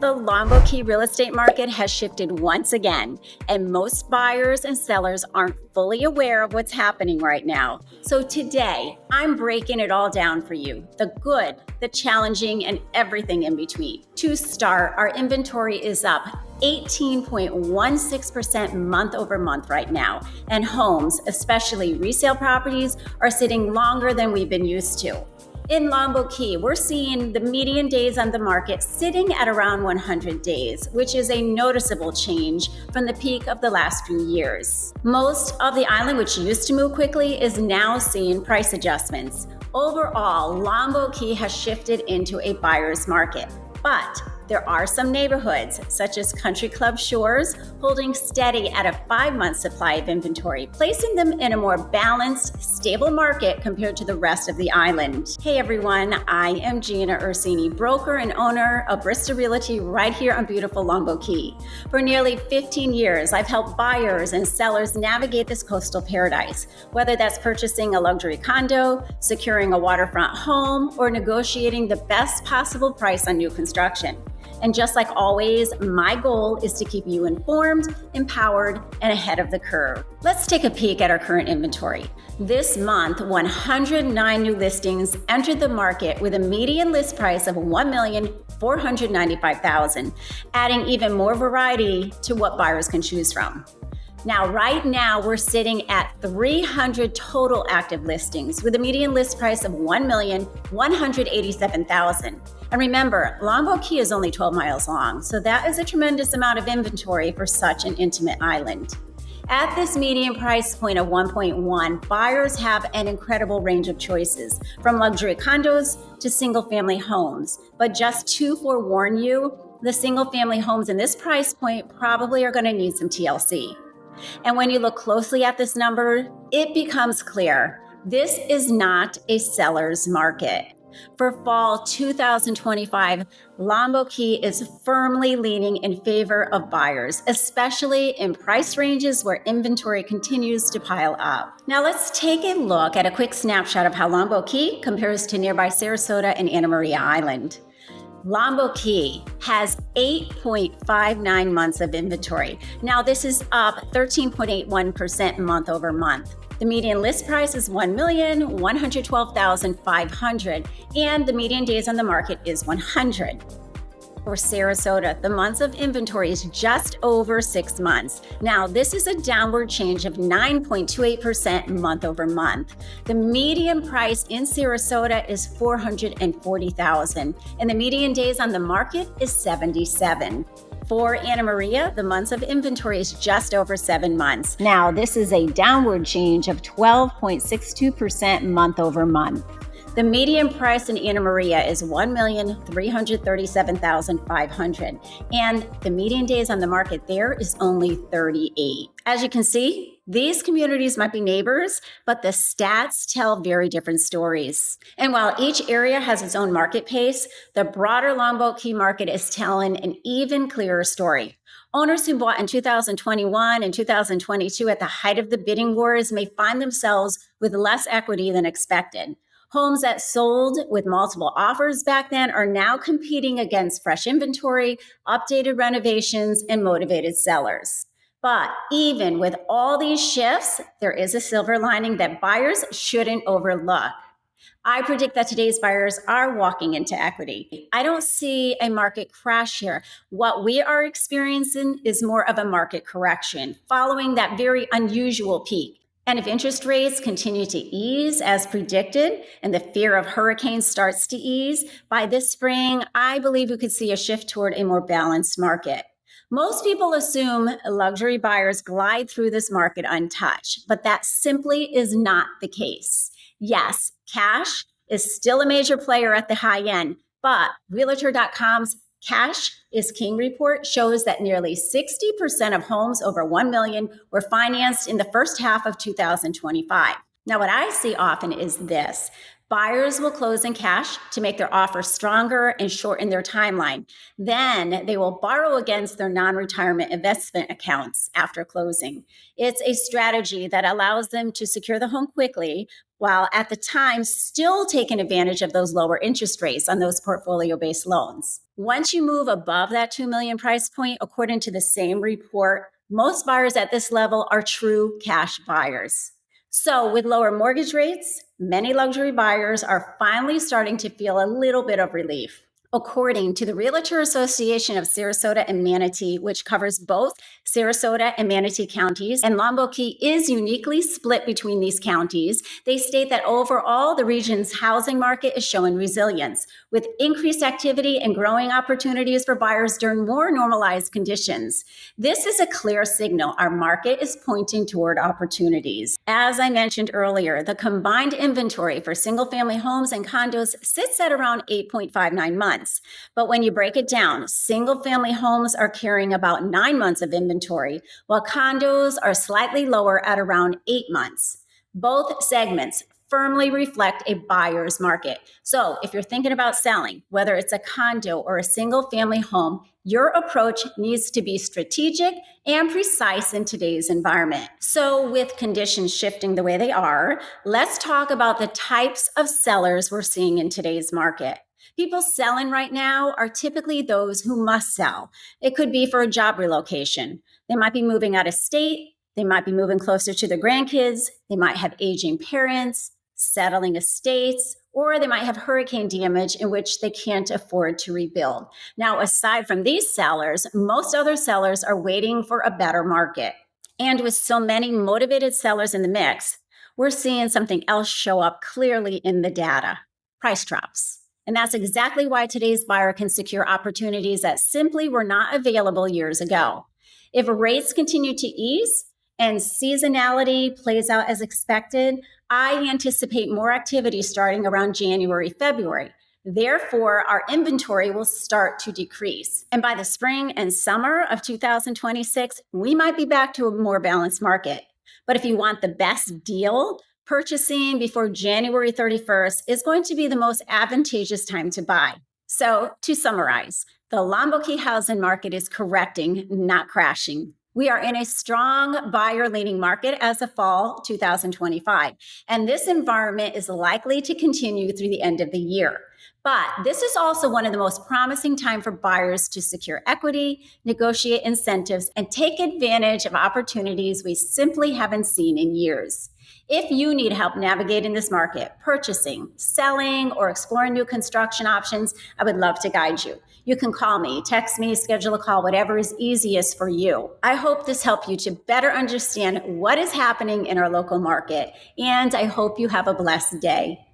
The Longboat Key real estate market has shifted once again, and most buyers and sellers aren't fully aware of what's happening right now. So today, I'm breaking it all down for you, the good, the challenging, and everything in between. To start, our inventory is up 18.16% month over month right now, and homes, especially resale properties, are sitting longer than we've been used to. In Longboat Key, we're seeing the median days on the market sitting at around 100 days, which is a noticeable change from the peak of the last few years. Most of the island, which used to move quickly, is now seeing price adjustments. Overall, Longboat Key has shifted into a buyer's market, but there are some neighborhoods, such as Country Club Shores, holding steady at a 5-month supply of inventory, placing them in a more balanced, stable market compared to the rest of the island. Hey everyone, I am Gina Ursini, broker and owner of Bristol Realty right here on beautiful Longboat Key. For nearly 15 years, I've helped buyers and sellers navigate this coastal paradise, whether that's purchasing a luxury condo, securing a waterfront home, or negotiating the best possible price on new construction. And just like always, my goal is to keep you informed, empowered, and ahead of the curve. Let's take a peek at our current inventory. This month, 109 new listings entered the market with a median list price of $1,495,000, adding even more variety to what buyers can choose from. Now, right now, we're sitting at 300 total active listings with a median list price of $1,187,000. And remember, Longboat Key is only 12 miles long, so that is a tremendous amount of inventory for such an intimate island. At this median price point of 1.1, buyers have an incredible range of choices, from luxury condos to single-family homes. But just to forewarn you, the single-family homes in this price point probably are going to need some TLC. And when you look closely at this number, it becomes clear this is not a seller's market. For fall 2025, Longboat Key is firmly leaning in favor of buyers, especially in price ranges where inventory continues to pile up. Now let's take a look at a quick snapshot of how Longboat Key compares to nearby Sarasota and Anna Maria Island. Longboat Key has 8.59 months of inventory. Now this is up 13.81% month over month. The median list price is $1,112,500, and the median days on the market is 100. For Sarasota, the months of inventory is just over 6 months. Now, this is a downward change of 9.28% month over month. The median price in Sarasota is $440,000, and the median days on the market is 77. For Anna Maria, the months of inventory is just over 7 months. Now, this is a downward change of 12.62% month over month. The median price in Anna Maria is $1,337,500, and the median days on the market there is only 38. As you can see, these communities might be neighbors, but the stats tell very different stories. And while each area has its own market pace, the broader Longboat Key market is telling an even clearer story. Owners who bought in 2021 and 2022 at the height of the bidding wars may find themselves with less equity than expected. Homes that sold with multiple offers back then are now competing against fresh inventory, updated renovations, and motivated sellers. But even with all these shifts, there is a silver lining that buyers shouldn't overlook. I predict that today's buyers are walking into equity. I don't see a market crash here. What we are experiencing is more of a market correction following that very unusual peak. And if interest rates continue to ease as predicted and the fear of hurricanes starts to ease, by this spring, I believe we could see a shift toward a more balanced market. Most people assume luxury buyers glide through this market untouched, but that simply is not the case. Yes, cash is still a major player at the high end, but Realtor.com's Cash is King report shows that nearly 60% of homes over $1 million were financed in the first half of 2025. Now, what I see often is this. Buyers will close in cash to make their offer stronger and shorten their timeline. Then they will borrow against their non-retirement investment accounts after closing. It's a strategy that allows them to secure the home quickly while at the time still taking advantage of those lower interest rates on those portfolio-based loans. Once you move above that $2 million price point, according to the same report, most buyers at this level are true cash buyers. So with lower mortgage rates, many luxury buyers are finally starting to feel a little bit of relief. According to the Realtor Association of Sarasota and Manatee, which covers both Sarasota and Manatee counties, and Longboat Key is uniquely split between these counties, they state that overall the region's housing market is showing resilience, with increased activity and growing opportunities for buyers during more normalized conditions. This is a clear signal our market is pointing toward opportunities. As I mentioned earlier, the combined inventory for single-family homes and condos sits at around 8.59 months. But when you break it down, single-family homes are carrying about 9 months of inventory, while condos are slightly lower at around 8 months. Both segments firmly reflect a buyer's market. So if you're thinking about selling, whether it's a condo or a single-family home, your approach needs to be strategic and precise in today's environment. So with conditions shifting the way they are, let's talk about the types of sellers we're seeing in today's market. People selling right now are typically those who must sell. It could be for a job relocation. They might be moving out of state. They might be moving closer to their grandkids. They might have aging parents, settling estates, or they might have hurricane damage in which they can't afford to rebuild. Now, aside from these sellers, most other sellers are waiting for a better market. And with so many motivated sellers in the mix, we're seeing something else show up clearly in the data: price drops. And that's exactly why today's buyer can secure opportunities that simply were not available years ago. If rates continue to ease and seasonality plays out as expected, I anticipate more activity starting around January, February. Therefore, our inventory will start to decrease. And by the spring and summer of 2026, we might be back to a more balanced market. But if you want the best deal, purchasing before January 31st is going to be the most advantageous time to buy. So to summarize, the Longboat Key housing market is correcting, not crashing. We are in a strong buyer-leaning market as of fall 2025, and this environment is likely to continue through the end of the year. But this is also one of the most promising times for buyers to secure equity, negotiate incentives, and take advantage of opportunities we simply haven't seen in years. If you need help navigating this market, purchasing, selling, or exploring new construction options, I would love to guide you. You can call me, text me, schedule a call, whatever is easiest for you. I hope this helped you to better understand what is happening in our local market, and I hope you have a blessed day.